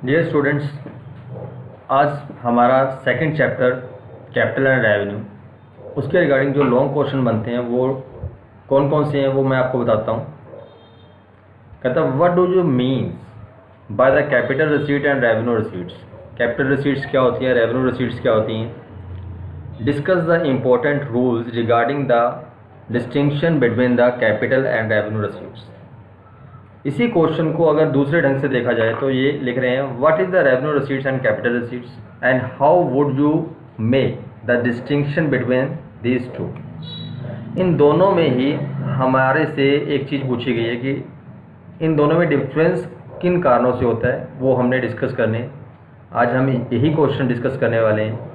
Dear students, आज हमारा second chapter capital and revenue, उसके रिगार्डिंग जो लॉन्ग क्वेश्चन बनते हैं वो कौन कौन से हैं वो मैं आपको बताता हूँ। कहता what do you mean by the capital receipt and revenue receipts. Capital receipts क्या होती हैं, रेवेन्यू रिसीट्स क्या होती हैं। Discuss the important rules regarding the distinction between the capital and revenue receipts. इसी क्वेश्चन को अगर दूसरे ढंग से देखा जाए तो ये लिख रहे हैं what is the revenue receipts and capital receipts and how would you make the distinction between these two. इन दोनों में ही हमारे से एक चीज़ पूछी गई है कि इन दोनों में डिफरेंस किन कारणों से होता है, वो हमने डिस्कस करने। आज हम यही क्वेश्चन डिस्कस करने वाले हैं।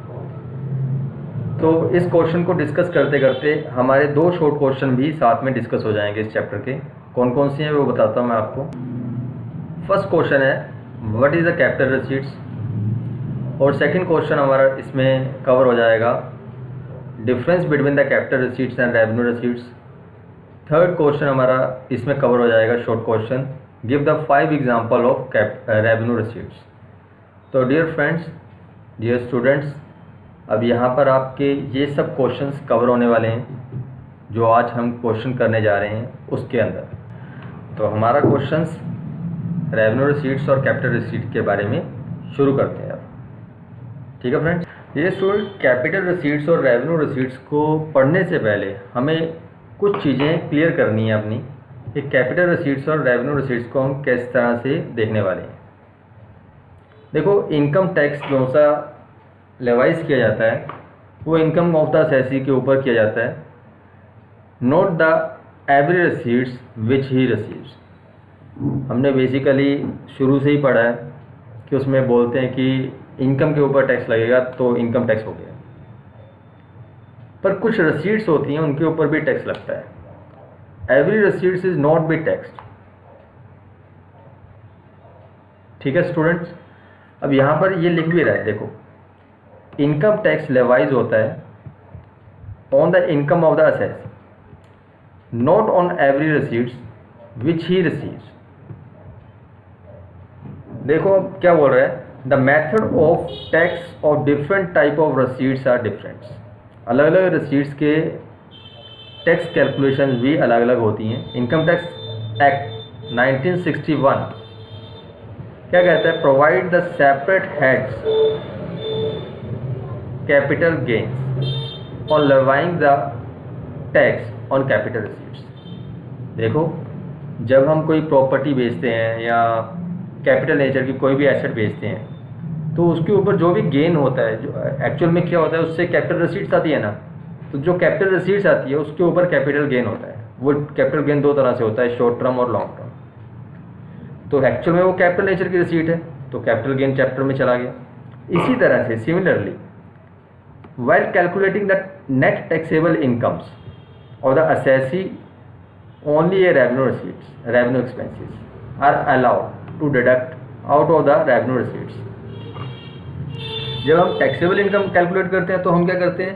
तो इस क्वेश्चन को डिस्कस करते करते हमारे दो शॉर्ट क्वेश्चन भी साथ में डिस्कस हो जाएंगे इस चैप्टर के। कौन कौन सी हैं वो बताता हूँ मैं आपको। फर्स्ट क्वेश्चन है what is the capital receipts, और सेकंड क्वेश्चन हमारा इसमें कवर हो जाएगा difference between the capital receipts and revenue receipts. Third question हमारा इसमें कवर हो जाएगा short question give the 5 example of revenue receipts. तो डियर फ्रेंड्स, डियर स्टूडेंट्स, अब यहाँ पर आपके ये सब क्वेश्चंस कवर होने वाले हैं जो आज हम क्वेश्चन करने जा रहे हैं उसके अंदर। तो हमारा क्वेश्चंस रेवेन्यू रिसीट्स और कैपिटल रिसीट के बारे में शुरू करते हैं अब। ठीक है फ्रेंड्स, ये स्टूडेंट कैपिटल रिसीट्स और रेवेन्यू रिसीट्स को पढ़ने से पहले हमें कुछ चीज़ें क्लियर करनी है अपनी कि कैपिटल रिसीट्स और रेवेन्यू रिसीट्स को हम किस तरह से देखने वाले हैं। देखो, इनकम टैक्स जो सा लेवाइज किया जाता है वो इनकम ऑफ द असेसी के ऊपर किया जाता है, note the every receipts which he receives. हमने बेसिकली शुरू से ही पढ़ा है कि उसमें बोलते हैं कि इनकम के ऊपर टैक्स लगेगा तो इनकम टैक्स हो गया, पर कुछ रिसीट्स होती हैं उनके ऊपर भी टैक्स लगता है। Every receipts is not be taxed. ठीक है स्टूडेंट्स, अब यहाँ पर ये लिख भी रहा है, देखो इनकम टैक्स लेवाइज होता है on the income of the assessee, not on every receipts which he receives. देखो अब क्या बोल रहा है, the method of tax of different type of receipts are different. अलग अलग रिसीट्स के टैक्स कैलकुलेशन भी अलग अलग होती हैं। इनकम टैक्स एक्ट 1961 क्या कहता है, provide the separate heads capital gains on levying the tax on capital receipts. देखो, जब हम कोई प्रॉपर्टी बेचते हैं या कैपिटल नेचर की कोई भी एसेट बेचते हैं तो उसके ऊपर जो भी गेन होता है, जो एक्चुअल में क्या होता है, उससे कैपिटल रिसीट्स आती है ना, तो जो कैपिटल रिसीट्स आती है उसके ऊपर कैपिटल गेन होता है। वो कैपिटल गेन दो तरह से होता है, शॉर्ट टर्म और लॉन्ग टर्म। तो एक्चुअल में वो कैपिटल नेचर की रिसीट है तो कैपिटल गेन चैप्टर में चला गया। इसी तरह से similarly while calculating the net taxable incomes of the assessee, only a revenue expenses are allowed to deduct out of the revenue receipts. जब हम टैक्सेबल इनकम कैलकुलेट करते हैं तो हम क्या करते हैं,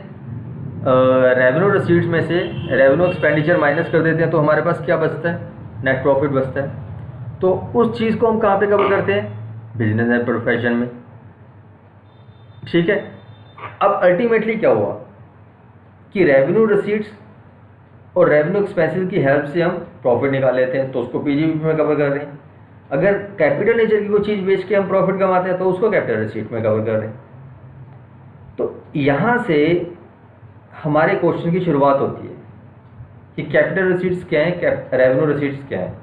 रेवेन्यू रिसीट्स में से रेवेन्यू एक्सपेंडिचर माइनस कर देते हैं, तो हमारे पास क्या बचता है, नेट प्रॉफिट बचता है। तो उस चीज़ को हम कहाँ पे कवर करते हैं, बिजनेस एंड प्रोफेशन में। ठीक है, अब अल्टीमेटली क्या हुआ कि रेवेन्यू रिसीट्स और रेवेन्यू एक्सपेंसेस की हेल्प से हम प्रॉफिट निकाल लेते हैं, तो उसको पीजीबी में कवर कर रहे हैं। अगर कैपिटल नेचर की कोई चीज़ बेच के हम प्रॉफिट कमाते हैं तो उसको कैपिटल रिसीट में कवर कर रहे हैं। तो यहाँ से हमारे क्वेश्चन की शुरुआत होती है कि कैपिटल रिसीट्स क्या हैं, रेवेन्यू रिसीट्स क्या हैं।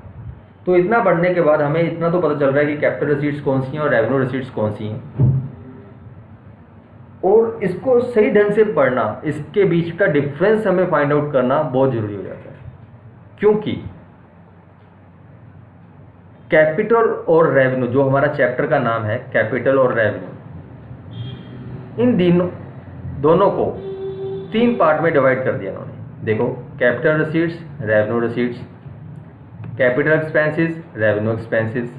तो इतना पढ़ने के बाद हमें इतना तो पता चल रहा है कि कैपिटल रिसीट्स कौन सी हैं और रेवेन्यू रिसीट्स कौन सी हैं, और इसको सही ढंग से पढ़ना, इसके बीच का डिफरेंस हमें फाइंड आउट करना बहुत जरूरी हो जाता है। क्योंकि कैपिटल और रेवेन्यू, जो हमारा चैप्टर का नाम है कैपिटल और रेवेन्यू, इन दोनों को 3 पार्ट में डिवाइड कर दिया उन्होंने। देखो, capital receipts, revenue receipts, capital expenses, revenue expenses,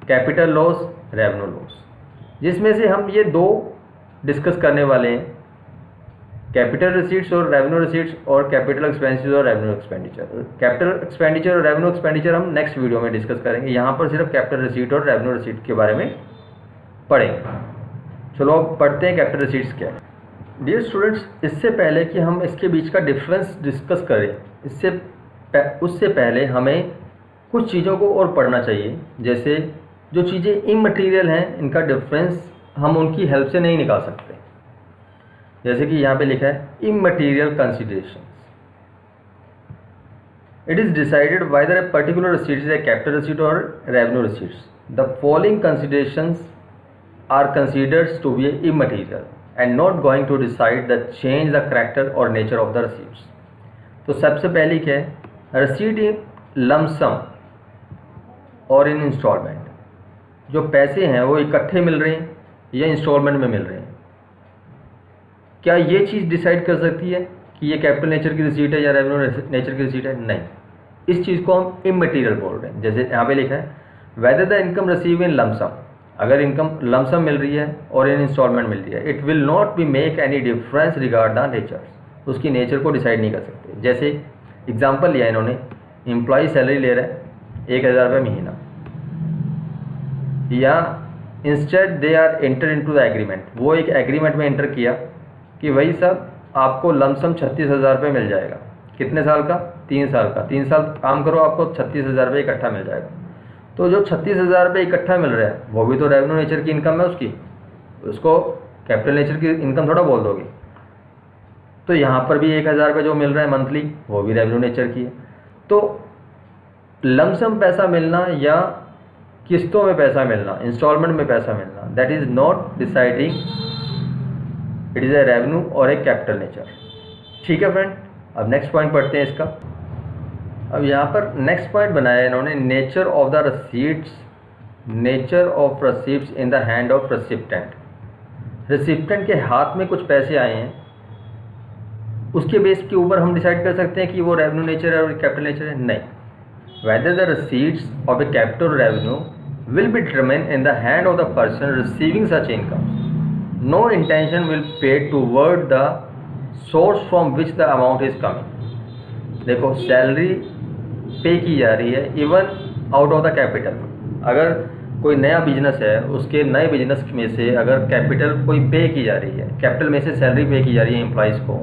capital loss, revenue loss, जिसमें से हम ये 2 डिस्कस करने वाले हैं, कैपिटल रिसीट्स और रेवेन्यू रिसीट्स, और कैपिटल एक्सपेंसेस और रेवेन्यू एक्सपेंडिचर। कैपिटल एक्सपेंडिचर और रेवेन्यू एक्सपेंडिचर हम नेक्स्ट वीडियो में डिस्कस करेंगे। यहाँ पर सिर्फ कैपिटल रिसीट और रेवेन्यू रिसीट के बारे में पढ़ेंगे। चलो अब पढ़ते हैं कैपिटल रिसीट्स क्या है। डियर स्टूडेंट्स, इससे पहले कि हम इसके बीच का डिफरेंस डिस्कस करें, उससे पहले हमें कुछ चीज़ों को और पढ़ना चाहिए। जैसे जो चीज़ें इममटीरियल हैं, इनका डिफरेंस हम उनकी हेल्प से नहीं निकाल सकते। जैसे कि यहाँ पे लिखा है इममटीरियल considerations. It is decided whether a particular receipt is a capital receipt or revenue receipts. The following considerations are considered to be immaterial and not going to decide the change the character or nature of the receipts. तो सबसे पहली क्या है, receipt in lump sum और in installment। जो पैसे हैं वो इकट्ठे मिल रहे हैं या इंस्टॉलमेंट में मिल रहे हैं, क्या ये चीज़ डिसाइड कर सकती है कि ये कैपिटल नेचर की रिसीट है या रेवेन्यू नेचर की रिसीट है? नहीं, इस चीज़ को हम इममटीरियल बोल रहे हैं। जैसे यहाँ पे लिखा है whether the income receive in lump sum, अगर इनकम लमसम मिल रही है और इन इंस्टॉलमेंट मिल रही है, it will not be make any difference regard the nature, उसकी नेचर को डिसाइड नहीं कर सकते। जैसे एग्जाम्पल लिया इन्होंने, एम्प्लॉय सैलरी ले रहा है 1000 रुपये महीना, या instead they are enter into the agreement, वो एक एग्रीमेंट में एंटर किया कि वही सब आपको लमसम 36,000 रुपये मिल जाएगा। कितने साल का? 3 साल का। 3 साल काम करो, आपको 36,000 रुपये इकट्ठा मिल जाएगा। तो जो 36,000 रुपये इकट्ठा मिल रहा है वो भी तो रेवेन्यू नेचर की इनकम है उसकी, उसको कैपिटल नेचर की इनकम थोड़ा बोल दोगे। तो यहाँ पर भी 1,000 रुपये जो मिल रहा है मंथली, वो भी रेवेन्यू नेचर की है। तो लमसम पैसा मिलना या किस्तों में पैसा मिलना, इंस्टॉलमेंट में पैसा मिलना, that is not deciding it is a revenue और ए कैपिटल नेचर। ठीक है फ्रेंड, अब नेक्स्ट पॉइंट पढ़ते हैं इसका। अब यहाँ पर नेक्स्ट पॉइंट बनाया इन्होंने, nature of the receipts, nature of receipts in the hand of recipient. Recipient के हाथ में कुछ पैसे आए हैं, उसके बेस के ऊपर हम डिसाइड कर सकते हैं कि वो रेवेन्यू नेचर है और कैपिटल नेचर है? नहीं। Whether the receipts of a capital revenue will be determined in the hand of the person receiving such income, no intention will pay toward the source from which the amount is coming। देखो, salary पे की जा रही है even out of the capital. अगर कोई नया business है, उसके नए बिजनेस में से अगर कैपिटल कोई पे की जा रही है, कैपिटल में से सैलरी पे की जा रही है एम्प्लॉइज़ को,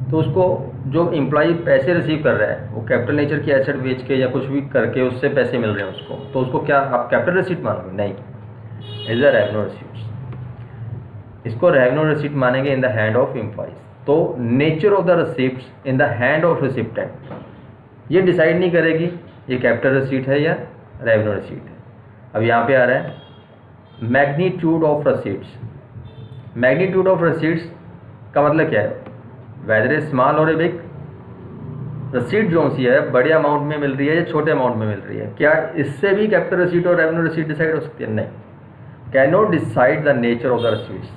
तो उसको जो एम्प्लॉई पैसे रिसीव कर रहा है वो कैपिटल नेचर की एसेट बेच के या कुछ भी करके उससे पैसे मिल रहे हैं उसको, तो उसको क्या आप कैपिटल रिसीट मानोगे? नहीं, इज अ रेवेन्यू रिसीट। इसको रेवेन्यू रिसीट मानेंगे in the hand of employees. तो nature of the receipts in the hand of recipient, ये डिसाइड नहीं करेगी ये कैपिटल रिसीट है या रेवेन्यू रिसीट है। अब यहाँ पे आ रहा है magnitude of receipts. Magnitude of receipts का मतलब क्या है? वेदर ए स्मॉल और ए बिग, रिसीट जो सी है बड़े अमाउंट में मिल रही है या छोटे अमाउंट में मिल रही है, क्या इससे भी कैपिटल रिसीट और रेवेन्यू रिसीट डिसाइड हो सकती है? नहीं, can not decide the nature of the receipts.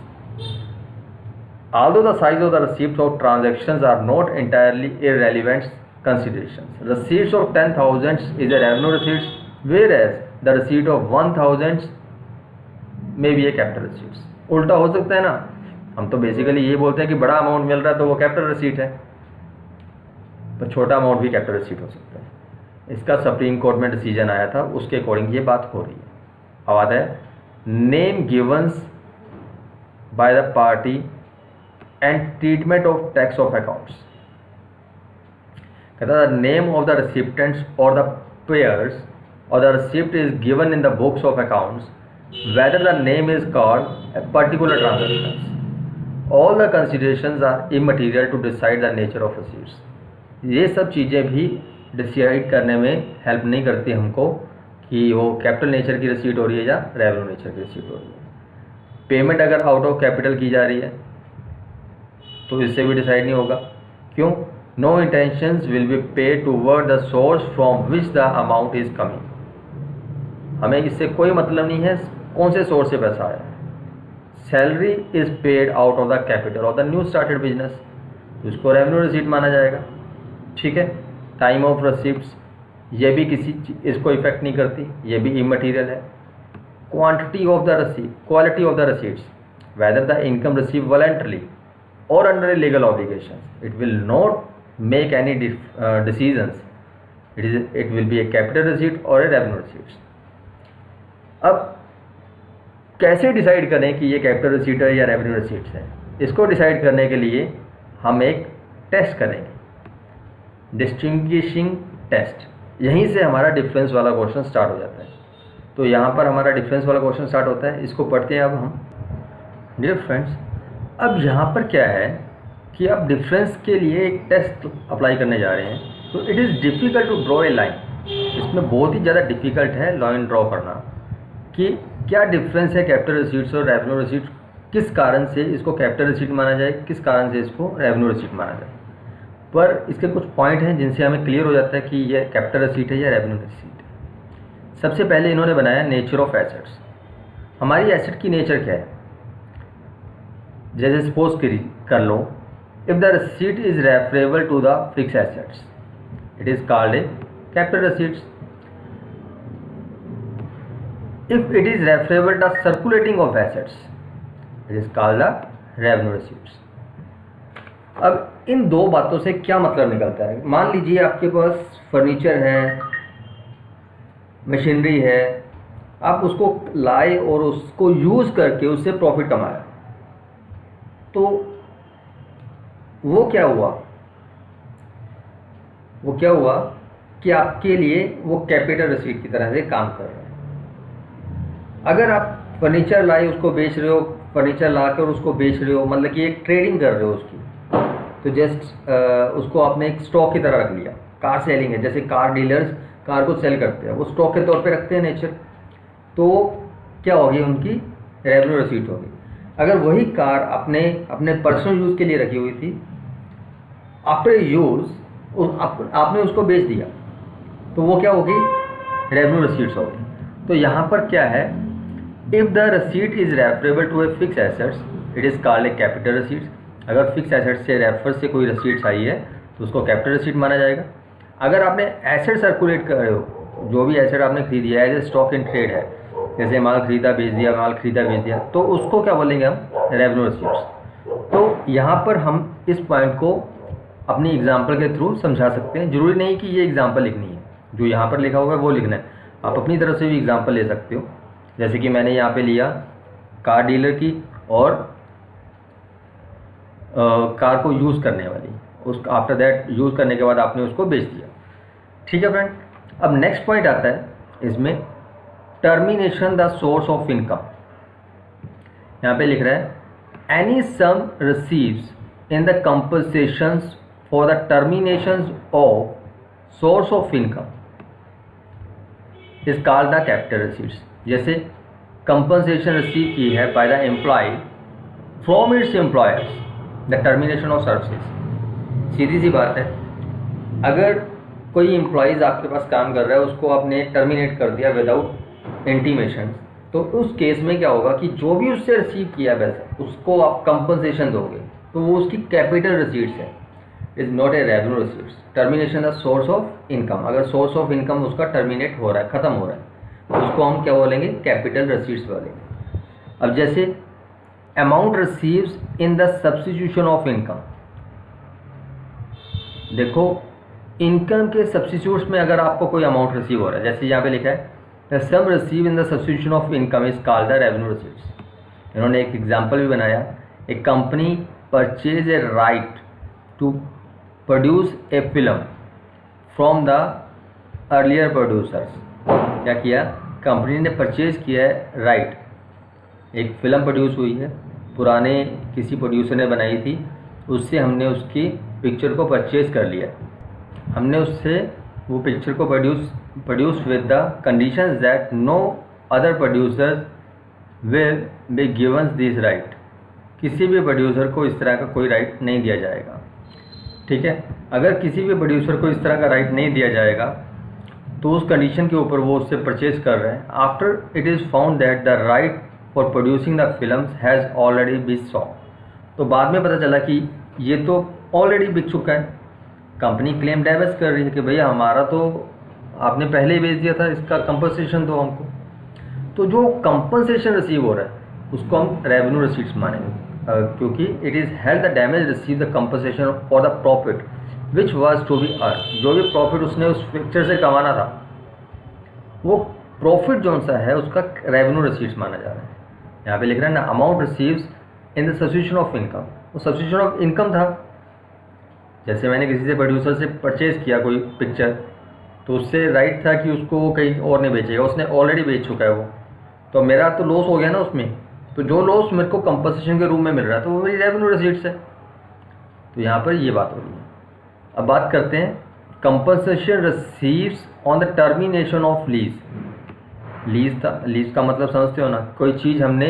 Although the size of the receipts of transactions are not entirely irrelevant considerations, receipts of 10,000 is a revenue receipts, whereas the receipt of 1,000 may be a capital receipts। उल्टा हो सकता है ना, हम तो basically ये बोलते हैं कि बड़ा अमाउंट मिल रहा है तो वो कैपिटल रिसीट है, तो छोटा अमाउंट भी कैपिटल रिसीट हो सकता है। इसका सुप्रीम कोर्ट में डिसीजन आया था, उसके अकॉर्डिंग ये बात हो रही है। अब आता है name givens by the party and treatment of tax of accounts। कहता है name of the recipients or the payers or the receipt is given in the books of accounts, whether the name is called a particular transactions, all the considerations are immaterial to decide the nature of receipts। ये सब चीज़ें भी decide करने में help नहीं करती हमको कि वो कैपिटल नेचर की रिसीट हो रही है या रेवेन्यू नेचर की रिसीट हो रही है। पेमेंट अगर आउट ऑफ कैपिटल की जा रही है तो इससे भी डिसाइड नहीं होगा। क्यों? नो इंटेंशंस विल बी पे toward the source from which the amount is coming. हमें इससे कोई मतलब नहीं है कौन से सोर्स से पैसा आया है। Salary is paid out of the capital of the new started business, तो इसको रेवेन्यू रिसीट माना जाएगा। ठीक है। टाइम ऑफ रिसिप्ट्स, ये भी इसको इफेक्ट नहीं करती, ये भी इममटीरियल है। Quantity of the receipt, quality of the receipts, whether the income receive voluntarily or under a legal obligations, it will not make any decisions, it will be a capital receipt or a revenue receipt। अब कैसे decide करें कि ये capital receipt है या revenue receipts है? इसको decide करने के लिए हम एक टेस्ट करेंगे, डिस्टिंग्विशिंग टेस्ट। यहीं से हमारा डिफरेंस वाला क्वेश्चन स्टार्ट हो जाता है। तो यहाँ पर हमारा डिफरेंस वाला क्वेश्चन स्टार्ट होता है, इसको पढ़ते हैं अब हम। डियर फ्रेंड्स, अब यहाँ पर क्या है कि अब डिफरेंस के लिए एक टेस्ट अप्लाई करने जा रहे हैं। तो it is difficult to draw a line. इसमें बहुत ही ज़्यादा डिफ़िकल्ट है लाइन ड्रॉ करना कि क्या डिफरेंस है कैपिटल रिसीट्स और रेवेन्यू रिसीट्स, किस कारण से इसको कैपिटल रिसीट माना जाए, किस कारण से इसको रेवेन्यू रिसीट माना जाए। पर इसके कुछ पॉइंट हैं जिनसे हमें क्लियर हो जाता है कि ये कैपिटल रिसीट है या रेवेन्यू रिसीट है। सबसे पहले इन्होंने बनाया नेचर ऑफ एसेट्स। हमारी एसेट की नेचर क्या है? जैसे सपोज कर लो, if the receipt is referable to the fix assets, it is called a capital receipts. If it is referable to circulating of assets, it is called the revenue receipts. अब इन दो बातों से क्या मतलब निकलता है? मान लीजिए आपके पास फर्नीचर है, मशीनरी है, आप उसको लाए और उसको यूज़ करके उससे प्रॉफिट कमाया, तो वो क्या हुआ कि आपके लिए वो कैपिटल रिसीट की तरह से काम कर रहा है। अगर आप फर्नीचर लाए, उसको बेच रहे हो, फर्नीचर ला कर उसको बेच रहे हो, मतलब कि एक ट्रेडिंग कर रहे हो उसकी, तो जस्ट उसको आपने एक स्टॉक की तरह रख लिया। कार सेलिंग है, जैसे कार डीलर्स कार को सेल करते हैं, वो स्टॉक के तौर पे रखते हैं नेचर, तो क्या होगी? उनकी रेवेन्यू रिसीट होगी। अगर वही कार अपने पर्सनल यूज़ के लिए रखी हुई थी, आफ्टर यूज़ आपने उसको बेच दिया, तो वो क्या होगी? रेवेन्यू रिसीट्स होगी। तो यहाँ पर क्या है? If the receipt is referable to a fix assets, it is called a capital receipts. अगर फिक्स एसेट से रेफर से कोई रिसीट्स आई है तो उसको कैपिटल रिसीट माना जाएगा। अगर आपने एसेट सर्कुलेट कर रहे हो, जो भी एसेट आपने खरीदी है, as a stock in trade है, जैसे माल खरीदा बेच दिया, तो उसको क्या बोलेंगे हम? Revenue receipts. तो यहाँ पर हम इस पॉइंट को अपनी एग्जाम्पल के थ्रू समझा सकते हैं। ज़रूरी नहीं कि ये एग्जाम्पल लिखनी है, जो यहाँ पर लिखा होगा वो लिखना है। आप अपनी तरफ से भी एग्जाम्पल ले सकते हो, जैसे कि मैंने यहाँ पे लिया कार डीलर की और कार को यूज़ करने वाली, उस आफ्टर दैट यूज़ करने के बाद आपने उसको बेच दिया। ठीक है फ्रेंड। अब नेक्स्ट पॉइंट आता है इसमें, termination the source of income. यहाँ पे लिख रहा है any sum receives in the compensations for the termination of source of income is called the capital receipts. जैसे कंपनसेशन रिसीव की है by the employ from its employers the termination of services. सीधी सी बात है, अगर कोई एम्प्लॉयज़ आपके पास काम कर रहा है, उसको आपने टर्मिनेट कर दिया विदाउट इंटीमेशन, तो उस केस में क्या होगा कि जो भी उससे रिसीव किया पैसा उसको आप कंपनसेशन दोगे, तो वो उसकी कैपिटल रिसीट्स है, is not a revenue receipts. Termination the source of income, अगर सोर्स ऑफ इनकम उसका टर्मिनेट हो रहा है, ख़त्म हो रहा है, तो उसको हम क्या बोलेंगे? कैपिटल रिसीट्स बोलेंगे। अब जैसे amount receives in the substitution of income, देखो इनकम के सब्स्टिट्यूट्स में अगर आपको कोई अमाउंट रिसीव हो रहा है, जैसे यहाँ पे लिखा है the sum receive in the substitution of income is called the revenue receipts. इन्होंने एक एग्जांपल भी बनाया, a company purchase a right to produce a film from the earlier producers. क्या किया? कंपनी ने परचेज किया है राइट, एक फ़िल्म प्रोड्यूस हुई है, पुराने किसी प्रोड्यूसर ने बनाई थी, उससे हमने उसकी पिक्चर को परचेज कर लिया। हमने उससे वो पिक्चर को produce with the conditions that no other producers will be given this right. किसी भी प्रोड्यूसर को इस तरह का कोई राइट नहीं दिया जाएगा। ठीक है, अगर किसी भी प्रोड्यूसर को इस तरह का राइट नहीं दिया जाएगा तो उस कंडीशन के ऊपर वो उससे परचेज कर रहे हैं। After it is found that the right for producing the films has already been sold, तो बाद में पता चला कि ये तो ऑलरेडी बिक चुका है। कंपनी क्लेम डाइवर्स कर रही है कि भैया हमारा तो आपने पहले ही बेच दिया था, इसका कंपनसेशन दो हमको। तो जो कंपनसेशन रिसीव हो रहा है उसको हम रेवेन्यू रिसीट्स मानेंगे, क्योंकि it is held the damage receive the compensation for the profit which was to be earn. जो भी प्रॉफिट उसने उस पिक्चर से कमाना था, वो प्रॉफिट जो सा है उसका रेवेन्यू रिसीट्स माना जा रहा है। यहाँ पे लिख रहा है ना amount receives in the substitution of income, वो सब्स्टिट्यूशन ऑफ इनकम था। जैसे मैंने किसी से प्रोड्यूसर से परचेज़ किया कोई पिक्चर, तो उससे राइट था कि उसको वो कहीं और नहीं बेचेगा, उसने ऑलरेडी बेच चुका है वो, तो मेरा तो लॉस हो गया ना उसमें। तो जो लॉस मेरे को कंपनसेशन के रूप में मिल रहा है तो वो मेरी रेवेन्यू रिसीट्स है। तो यहाँ पर ये बात हो रही है। अब बात करते हैं compensation receives on the termination of lease. Lease का मतलब समझते हो ना, कोई चीज़ हमने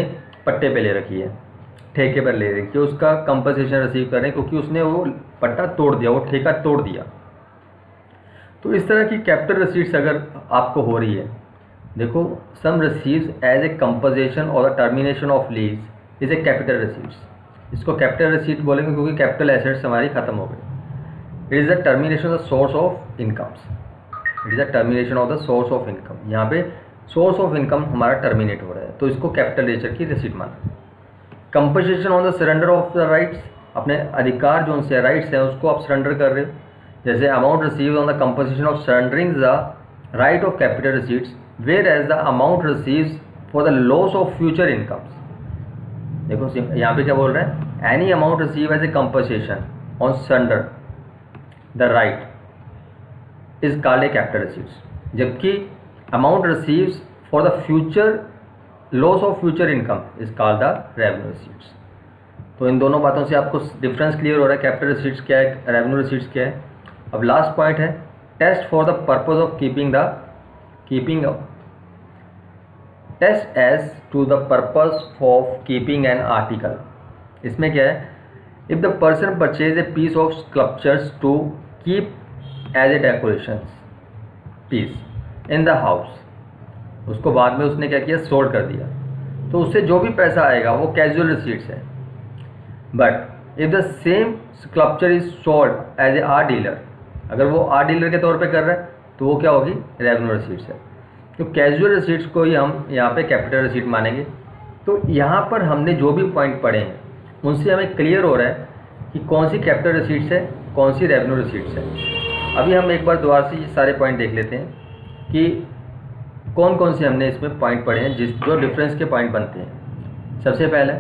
पट्टे पे ले रखी है, ठेके पर ले रखी है, उसका कंपनसेशन रिसीव कर रहे हैं क्योंकि उसने वो पट्टा तोड़ दिया, वो ठेका तोड़ दिया। तो इस तरह की कैपिटल रिसीट्स अगर आपको हो रही है, देखो सम रिसीव्स एज ए कंपनसेशन और the termination of lease is a capital receipts. इसको कैपिटल रिसीट बोलेंगे क्योंकि कैपिटल एसेट्स हमारी खत्म हो गई। It is the termination of the source of incomes. It is the termination of the source of income. यहाँ पे सोर्स ऑफ इनकम हमारा टर्मिनेट हो रहा है, तो इसको कैपिटल नेचर की रिसीट माना। Compensation on the surrender of the rights, अपने अधिकार जो उनसे राइट्स हैं उसको आप सरेंडर कर रहे हो। जैसे amount received on the compensation of surrendering the right of capital receipts whereas the amount receives for the loss of future incomes. देखो यहाँ पे क्या बोल रहे हैं, any amount receive as a compensation on surrender the right is called a capital receipts, जबकि amount receives for the future loss of future income is called the revenue receipts. तो इन दोनों बातों से आपको डिफरेंस क्लियर हो रहा है, कैपिटल रिसीट्स क्या है, रेवेन्यू रिसीट्स क्या है। अब लास्ट पॉइंट है test for the purpose of keeping test as to the purpose of keeping an article. इसमें क्या है, if the person purchase a piece of sculptures to keep as a decoration piece in the house, उसको बाद में उसने क्या किया, sold कर दिया, तो उससे जो भी पैसा आएगा वो कैजुअल रिसीट्स है। But if the same sculpture is sold as a art dealer, अगर वो आर्ट डीलर के तौर पे कर रहा है तो वो क्या होगी, रेवेन्यू रिसीट्स है। तो कैजुअल रिसीट्स को ही हम यहाँ पे कैपिटल रिसीट मानेंगे। तो यहाँ पर हमने जो भी पॉइंट पढ़े हैं उनसे हमें क्लियर हो रहा है कि कौन सी कैपिटल रिसीट्स है, कौन सी रेवेन्यू रिसीट्स है। अभी हम एक बार दोबारा से ये सारे पॉइंट देख लेते हैं कि कौन कौन से हमने इसमें पॉइंट पढ़े हैं जो डिफरेंस के पॉइंट बनते हैं। सबसे पहले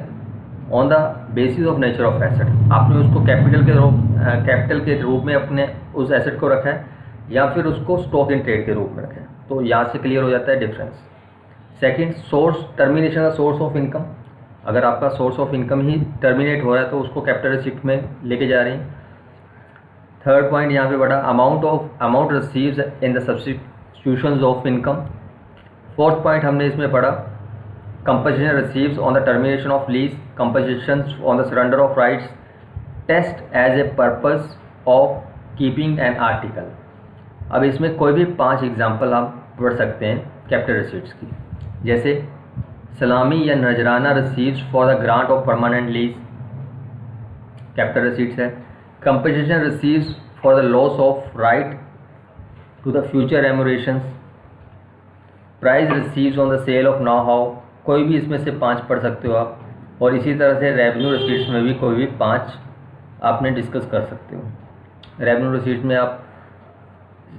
on the basis of nature of asset, आपने उसको कैपिटल के रूप में अपने उस एसेट को रखा है या फिर उसको स्टॉक इन ट्रेड के रूप में रखा है, तो यहाँ से क्लियर हो जाता है difference. Second, source termination of source of income, अगर आपका source of income he terminate हो रहा है तो उसको कैपिटल रिसीट में लेके जा रहे हैं। थर्ड पॉइंट यहाँ पे बढ़ा amount receives in the substitutions of income. Fourth point हमने इसमें पढ़ा compensation receives on the termination of lease, compensation on the surrender of rights, test as a purpose of keeping an article. अब इसमें कोई भी 5 एग्जाम्पल आप पढ़ सकते हैं कैपिटल रिसीट्स की, जैसे सलामी या नजराना receives for the grant of permanent lease, capital receipts है। Compensation receives for the loss of right to the future remunerations, price receives on the sale of know how, कोई भी इसमें से 5 पढ़ सकते हो आप। और इसी तरह से रेवेन्यू रिसीट्स में भी कोई भी 5 आपने डिस्कस कर सकते हो। रेवेन्यू रिसीट्स में आप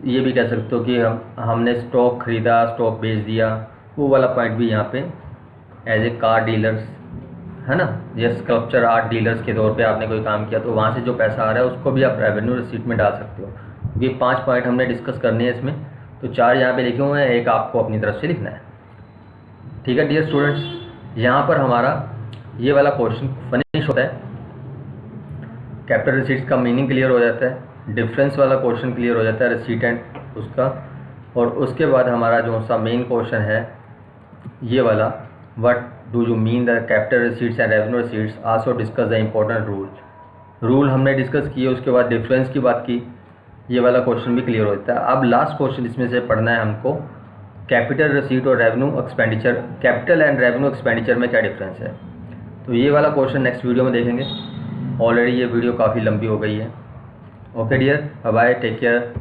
ये भी कह सकते हो कि हमने स्टॉक खरीदा, स्टॉक बेच दिया, वो वाला पॉइंट भी यहाँ पे एज ए कार डीलर्स है ना, या स्कल्पचर आर्ट डीलर्स के तौर पे आपने कोई काम किया तो वहाँ से जो पैसा आ रहा है उसको भी आप रेवेन्यू रिसीट में डाल सकते हो। क्योंकि 5 पॉइंट हमने डिस्कस करने हैं इसमें, तो 4 यहाँ पे लिखे हुए हैं, एक आपको अपनी तरफ से लिखना है। ठीक है डियर स्टूडेंट्स, यहाँ पर हमारा ये वाला क्वेश्चन फिनिश होता है, कैपिटल रिसीट्स का मीनिंग क्लियर हो जाता है, डिफरेंस वाला क्वेश्चन क्लियर हो जाता है रिसीट एंड उसका। और उसके बाद हमारा जो सा मेन क्वेश्चन है ये वाला, what do you mean the capital receipts and revenue receipts, also discuss the important rule हमने डिस्कस किए। उसके बाद डिफरेंस की बात की, ये वाला क्वेश्चन भी क्लियर हो जाता है। अब लास्ट क्वेश्चन इसमें से पढ़ना है हमको, कैपिटल रिसीट और revenue expenditure, capital and revenue expenditure में क्या डिफरेंस है। तो ये वाला क्वेश्चन नेक्स्ट वीडियो में देखेंगे। ऑलरेडी ये वीडियो काफ़ी लंबी हो गई है। Okay dear, bye bye, take care.